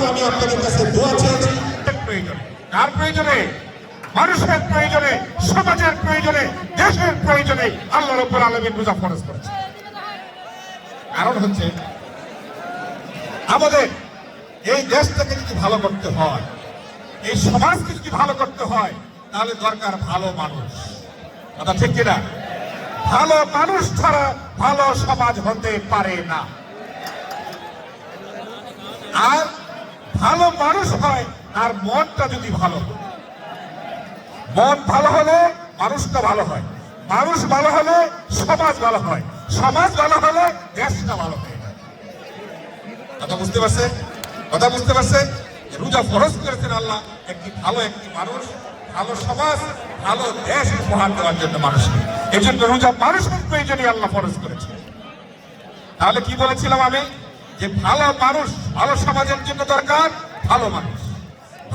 আমি আপনাদের কাছে দোয়া চেয়েছি। কার প্রয়োজনে? মানুষের প্রয়োজনে, সমাজের প্রয়োজনে, দেশের প্রয়োজনে আল্লাহ রাব্বুল আলামিন রোজা ফরজ করেছে। কারণ হচ্ছে আমাদের এই দেশটাকে যদি ভালো করতে হয়, এই সমাজকে যদি ভালো করতে হয়, তাহলে দরকার ভালো মানুষ। কথা ঠিক কিনা? ভালো মানুষ ছাড়া ভালো সমাজ হতে পারে না। আর ভালো মানুষ হয় আর মনটা যদি ভালো হয়, মন ভালো হলে মানুষটা ভালো হয়, মানুষ ভালো হলে সমাজ ভালো হয়, সমাজ ভালো হলে দেশটা ভালো হয়। কথা বুঝতে পারছে? কথা বুঝতে পারছে? রোজা ফরজ করেছেন আল্লাহ একটি মানুষ, ভালো সমাজ, ভালো দেশ উপহার দেওয়ার জন্য মানুষকে। এই জন্য রোজা মানুষের প্রয়োজনে আল্লাহ ফরজ করেছে। তাহলে কি বলেছিলাম আমি? যে ভালো মানুষ, ভালো সমাজের জন্য দরকার ভালো মানুষ,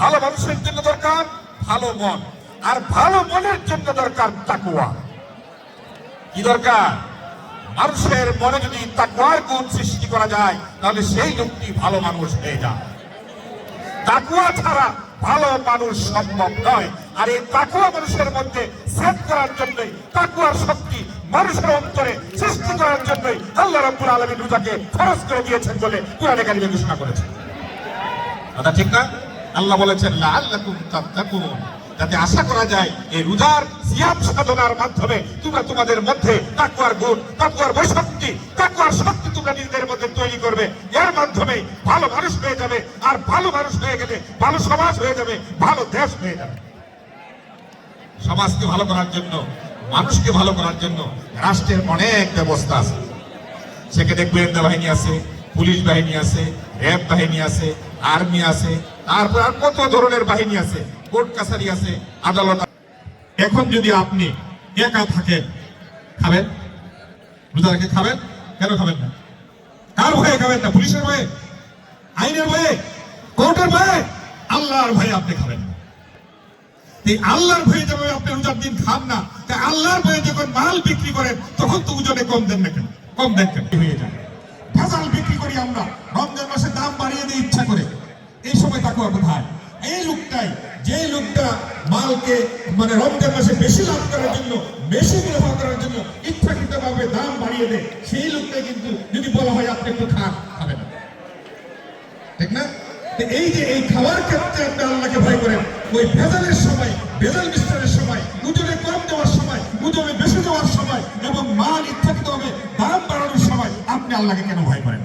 ভালো মানুষের জন্য দরকার ভালো মন, আর ভালো মনের জন্য দরকার তাকওয়া। কি দরকার? মানুষের মনে যদি তাকওয়ার গুণ সৃষ্টি করা যায়, তাহলে সেই লোকটি ভালো মানুষ হয়ে যায়। তাকওয়া ছাড়া ভালো মানুষ সম্ভব নয়। আর এই তাকওয়া মানুষের মধ্যে সেট করার জন্যই, তাকওয়ার শক্তি মানুষের অন্তরে সৃষ্টি করার জন্যই আল্লাহ রাব্বুল আলামিন রোজাকে ফরজ করে দিয়েছেন বলে কোরআনে কারিমে ঘোষণা করেছেন। কথা ঠিক না? আল্লাহ বলেছেন লাআল্লাকুম তাত্তাকুন, যাতে আশা করা যায় এই রোজার সিয়াম সাধনার মাধ্যমে তোমরা তোমাদের মধ্যে তাকওয়ার গুণ, তাকওয়ার বৈশক্তি, তাকওয়ার শক্তি তোমরা নিজেদের মধ্যে তৈরি করবে। এর মাধ্যমে ভালো মানুষ হয়ে যাবে, আর ভালো মানুষ হয়ে গেলে ভালো সমাজ হয়ে যাবে, ভালো দেশ হয়ে যাবে। সমাজকে ভালো করার জন্য, মানুষকে ভালো করার জন্য রাষ্ট্রের অনেক ব্যবস্থা আছে। সেখানে গোয়েন্দা বাহিনী আছে, পুলিশ বাহিনী আছে, র্যাব বাহিনী আছে, আর্মি আছে, তারপর আর কত ধরনের বাহিনী আছে, কোর্ট কাছারি আছে, আদালত। এখন যদি আপনি একা থাকেন, খাবেন? রোজা রেখে খাবেন? কেন খাবেন না? কার ভয়ে খাবেন না? পুলিশের ভয়ে, আইনের ভয়ে, কোর্টের ভয়ে? আল্লাহর ভয়ে আপনি খাবেন না। এই আল্লাহর ভয়ে যখন আপনি রোজার দিন খান না, তাই আল্লাহর ভয়ে যখন মাল বিক্রি করেন, তখন তো ওজনে কম দেন না কেন? কম দেন কেন? হয়ে যায় ভেজাল বিক্রি করি আমরা, রমজান মাসে দাম বাড়িয়ে দিয়ে ইচ্ছা করে। এই সময় তাকে কোথায়? এই লোকটাই, যে লোকটা মালকে মানে রমজান মাসে বেশি লাভ করার জন্য, বেশি মুনাফা করার জন্য ইচ্ছাকৃতভাবে দাম বাড়িয়ে দেয়, সেই লোকটাই কিন্তু যদি বলা হয় আপনি একটু খান, খাবেন না। ঠিক না? এই যে এই খাওয়ার ক্ষেত্রে আপনি আল্লাহকে ভয় করেন, ওই ভেজালের সময়, ভেজাল মিশ্রণের সময়, ওজনে কম দেওয়ার সময়, ওজনে বেশি দেওয়ার সময়, এবং মাল ইচ্ছাকৃতভাবে দাম বাড়ানোর সময় আপনি আল্লাহকে কেন ভয় করেন?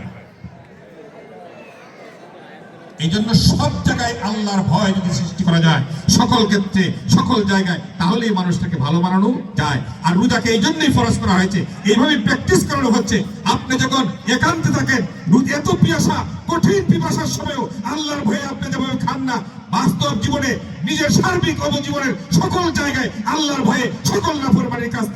এই জন্য সব জায়গায় আল্লাহর ভয় যদি সৃষ্টি করা যায়, সকল ক্ষেত্রে, সকল জায়গায়, তাহলেই মানুষটাকে ভালো বানানো যায়। আর রোজাকে এই জন্যই ফরজ করা হয়েছে, এইভাবে প্র্যাকটিস করানো হচ্ছে। আপনি যখন একান্তে থাকেন, এত পিয়াসা, কঠিন পিপাসার সময়ও আল্লাহর ভয়ে আপনি যেভাবে খান না, বাস্তব জীবনে নিজের সার্বিক অবজীবনের সকল জায়গায় আল্লাহর ভয়ে সকল নাফরমানির কাছ